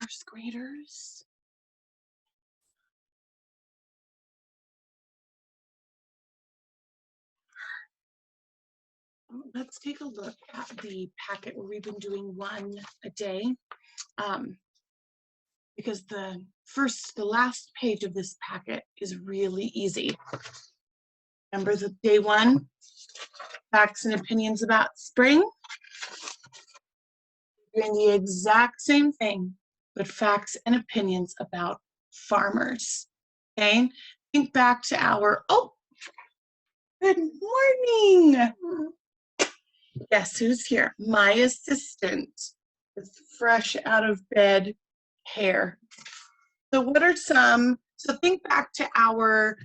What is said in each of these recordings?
First graders. Let's take a look at the packet where we've been doing one a day. Because the last page of this packet is really easy. Remember the day one, facts and opinions about spring? Doing the exact same thing, but facts and opinions about farmers. Okay, think back to our, oh, good morning. Guess who's here? My assistant with fresh out of bed hair. So what are some, so think back to our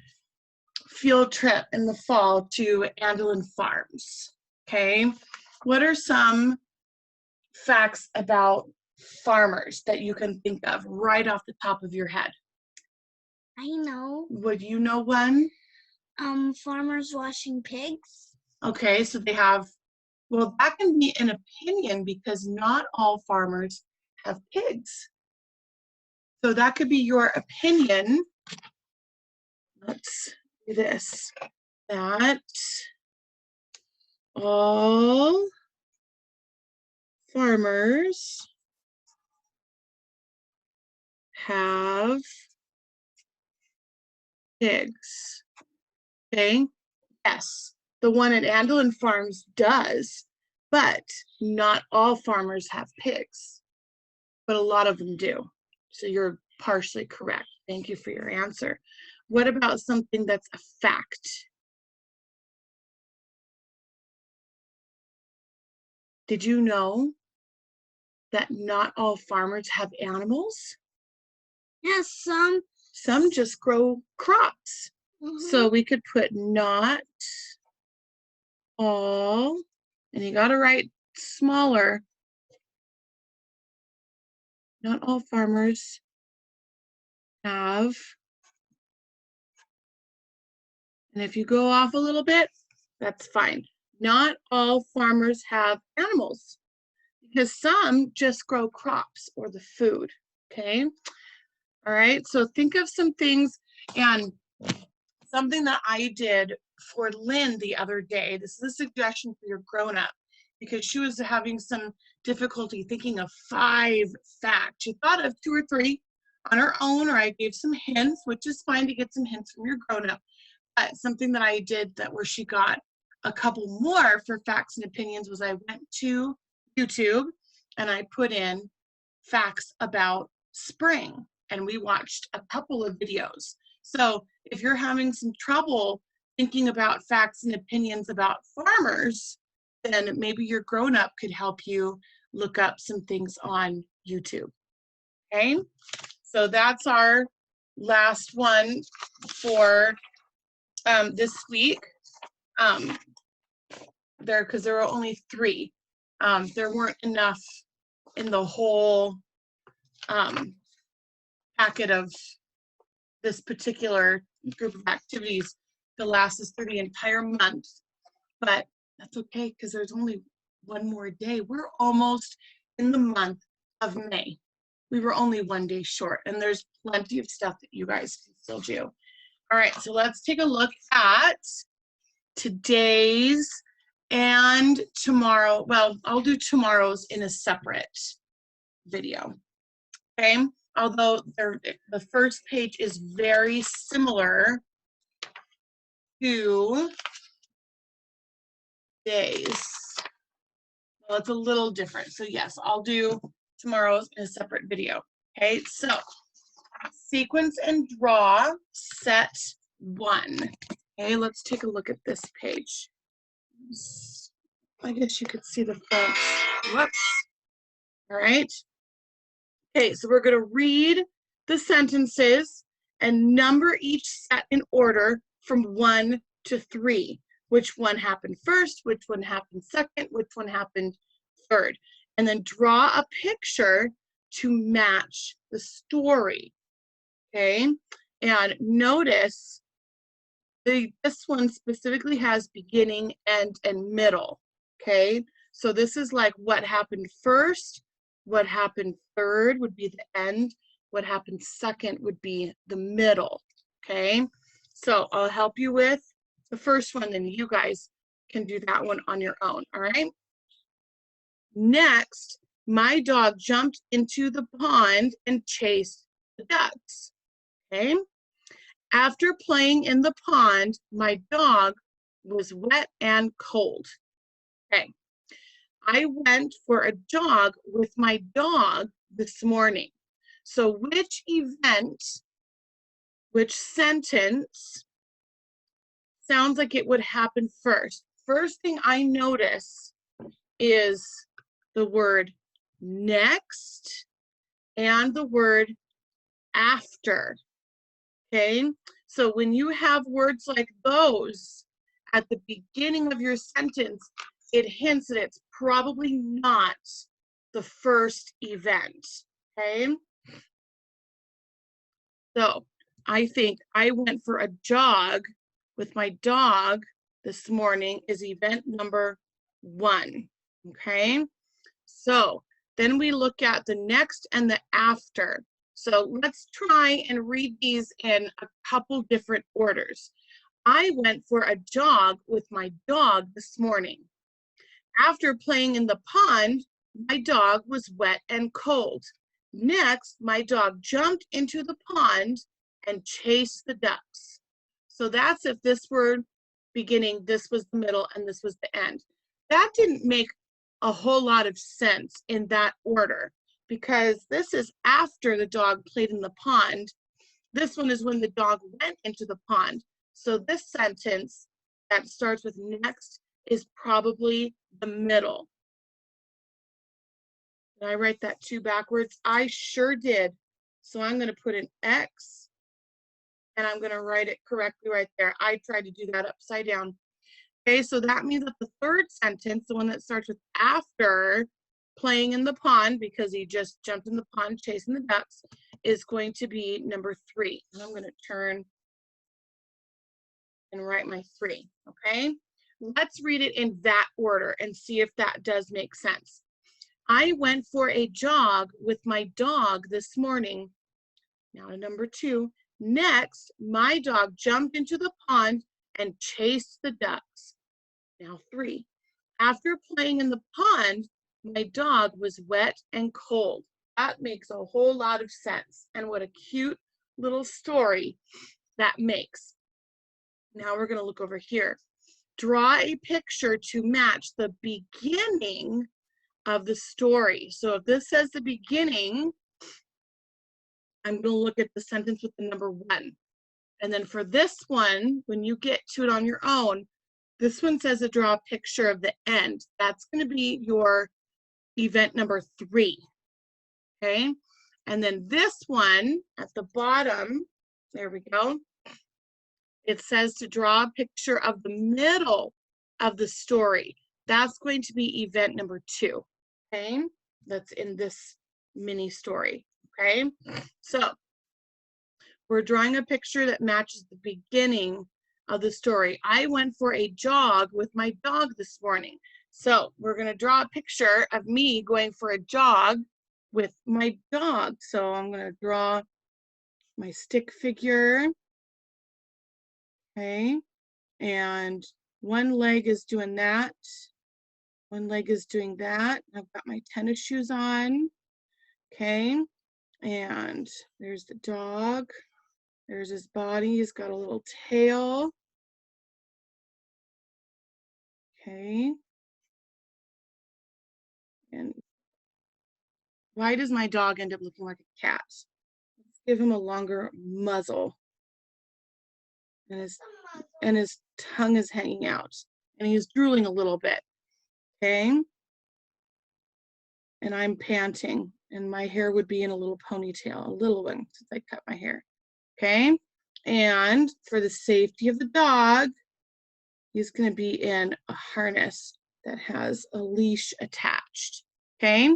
field trip in the fall to Andelin Farms, okay? What are some facts about farmers that you can think of right off the top of your head? I know. Would you know one? Farmers washing pigs. Okay, so they have, well, that can be an opinion because not all farmers have pigs. So that could be your opinion. Let's do this. That all farmers have pigs. Okay, yes, the one at Andelin Farms does, but not all farmers have pigs, but a lot of them do. So you're partially correct. Thank you for your answer. What about something that's a fact? Did you know that not all farmers have animals? Yes, Some just grow crops. So we could put not all, and you got to write smaller. Not all farmers have, and if you go off a little bit, that's fine. Not all farmers have animals because some just grow crops or the food, okay? All right, so think of some things, and something that I did for Lynn the other day, this is a suggestion for your grown-up, because she was having some difficulty thinking of 5 facts. She thought of 2 or 3 on her own, or I gave some hints, which is fine to get some hints from your grown-up. But something that I did that where she got a couple more for facts and opinions was I went to YouTube and I put in facts about spring, and we watched a couple of videos. So if you're having some trouble thinking about facts and opinions about farmers, then maybe your grown-up could help you look up some things on YouTube. Okay, so that's our last one for this week. Because there were only 3. There weren't enough in the whole packet of this particular group of activities to last us through the entire month, but that's okay because there's only one more day. We're almost in the month of May. We were only 1 day short, and there's plenty of stuff that you guys can still do. All right, so let's take a look at today's and tomorrow. Well, I'll do tomorrow's in a separate video, okay? Although the first page is very similar to today's. Well, it's a little different. So yes, I'll do tomorrow's in a separate video. Okay, so sequence and draw set 1. Okay, let's take a look at this page. I guess you could see the front. Whoops. All right. Okay, so we're going to read the sentences and number each set in order from 1 to 3. Which one happened first, which one happened second, which one happened third. And then draw a picture to match the story. Okay, and notice this one specifically has beginning, end, and middle. Okay, so this is like what happened first, What happened third would be the end. What happened second would be the middle, okay? So I'll help you with the first one, and you guys can do that one on your own, all right? Next, my dog jumped into the pond and chased the ducks, okay? After playing in the pond, my dog was wet and cold, okay? I went for a jog with my dog this morning. So which event, which sentence sounds like it would happen first? First thing I notice is the word next and the word after, okay? So when you have words like those at the beginning of your sentence, it hints that it's probably not the first event, okay? So I think I went for a jog with my dog this morning is event number 1, okay? So then we look at the next and the after. So let's try and read these in a couple different orders. I went for a jog with my dog this morning. After playing in the pond, my dog was wet and cold. Next, my dog jumped into the pond and chased the ducks. So that's if this were beginning, this was the middle, and this was the end. That didn't make a whole lot of sense in that order because this is after the dog played in the pond. This one is when the dog went into the pond. So this sentence that starts with next is probably the middle. Did I write that 2 backwards? I sure did. So I'm going to put an X and I'm going to write it correctly right there. I tried to do that upside down. Okay, so that means that the third sentence, the one that starts with after playing in the pond, because he just jumped in the pond chasing the ducks, is going to be number 3. And I'm going to turn and write my 3, okay? Let's read it in that order and see if that does make sense. I went for a jog with my dog this morning. Now to number 2. Next, my dog jumped into the pond and chased the ducks. Now 3. After playing in the pond, my dog was wet and cold. That makes a whole lot of sense. And what a cute little story that makes. Now we're going to look over here. Draw a picture to match the beginning of the story. So if this says the beginning, I'm going to look at the sentence with the number 1. And then for this one, when you get to it on your own, this one says to draw a picture of the end. That's going to be your event number 3. Okay. And then this one at the bottom, there we go. It says to draw a picture of the middle of the story. That's going to be event number 2. Okay. That's in this mini story. Okay. So we're drawing a picture that matches the beginning of the story. I went for a jog with my dog this morning. So we're going to draw a picture of me going for a jog with my dog. So I'm going to draw my stick figure. Okay. And one leg is doing that. One leg is doing that. I've got my tennis shoes on. Okay. And there's the dog. There's his body. He's got a little tail. Okay. And why does my dog end up looking like a cat? Let's give him a longer muzzle. And his tongue is hanging out. And he's drooling a little bit. Okay. And I'm panting. And my hair would be in a little ponytail, a little one, since I cut my hair. Okay. And for the safety of the dog, he's going to be in a harness that has a leash attached. Okay.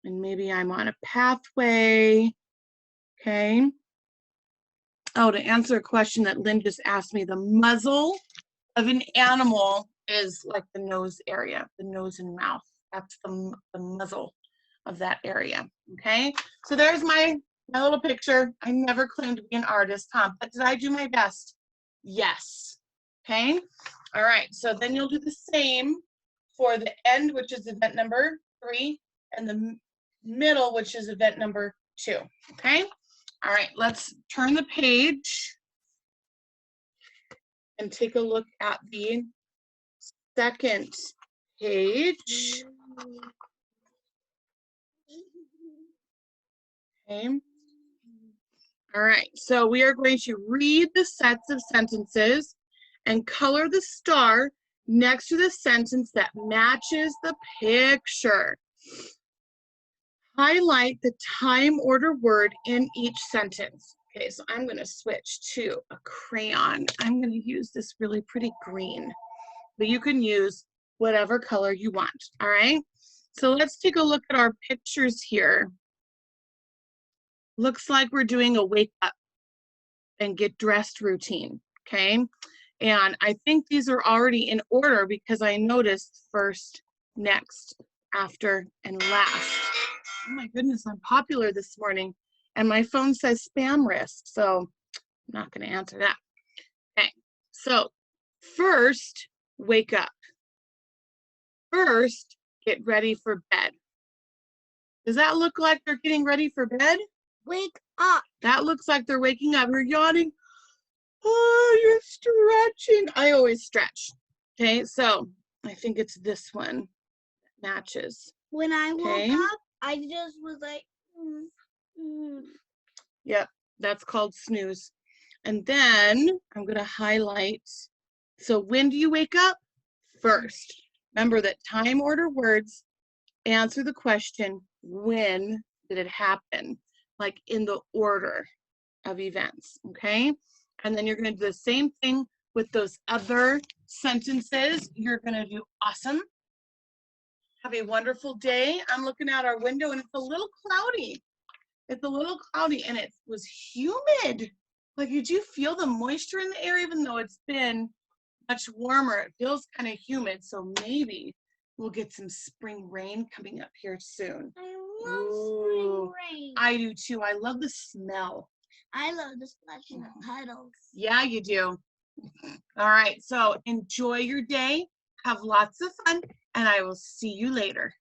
And maybe I'm on a pathway. Okay. Oh, to answer a question that Lynn just asked me, the muzzle of an animal is like the nose area, the nose and mouth. That's the muzzle of that area, okay? So there's my little picture. I never claimed to be an artist, huh? But did I do my best? Yes, okay? All right, so then you'll do the same for the end, which is event number 3, and the middle, which is event number 2, okay? All right, let's turn the page and take a look at the second page. Okay. All right, so we are going to read the sets of sentences and color the star next to the sentence that matches the picture. Highlight the time order word in each sentence. Okay, so I'm going to switch to a crayon. I'm going to use this really pretty green, but you can use whatever color you want, all right? So let's take a look at our pictures here. Looks like we're doing a wake up and get dressed routine, okay? And I think these are already in order because I noticed first, next, after, and last. Oh my goodness, I'm popular this morning. And my phone says spam risk, so I'm not gonna answer that. Okay, so first, wake up. First, get ready for bed. Does that look like they're getting ready for bed? Wake up. That looks like they're waking up. You're yawning. Oh, you're stretching. I always stretch. Okay, so I think it's this one that matches. When I woke Okay. up, I just was like, Yep, that's called snooze. And then I'm going to highlight. So when do you wake up? First. Remember that time order words answer the question, when did it happen? Like in the order of events, okay? And then you're going to do the same thing with those other sentences. You're going to do awesome. Have a wonderful day. I'm looking out our window and it's a little cloudy. It's a little cloudy and it was humid. Like, did you feel the moisture in the air even though it's been much warmer? It feels kind of humid, so maybe we'll get some spring rain coming up here soon. I love Ooh, spring rain. I do too. I love the smell. I love the splashing of puddles. Yeah, you do. All right, so enjoy your day. Have lots of fun, and I will see you later.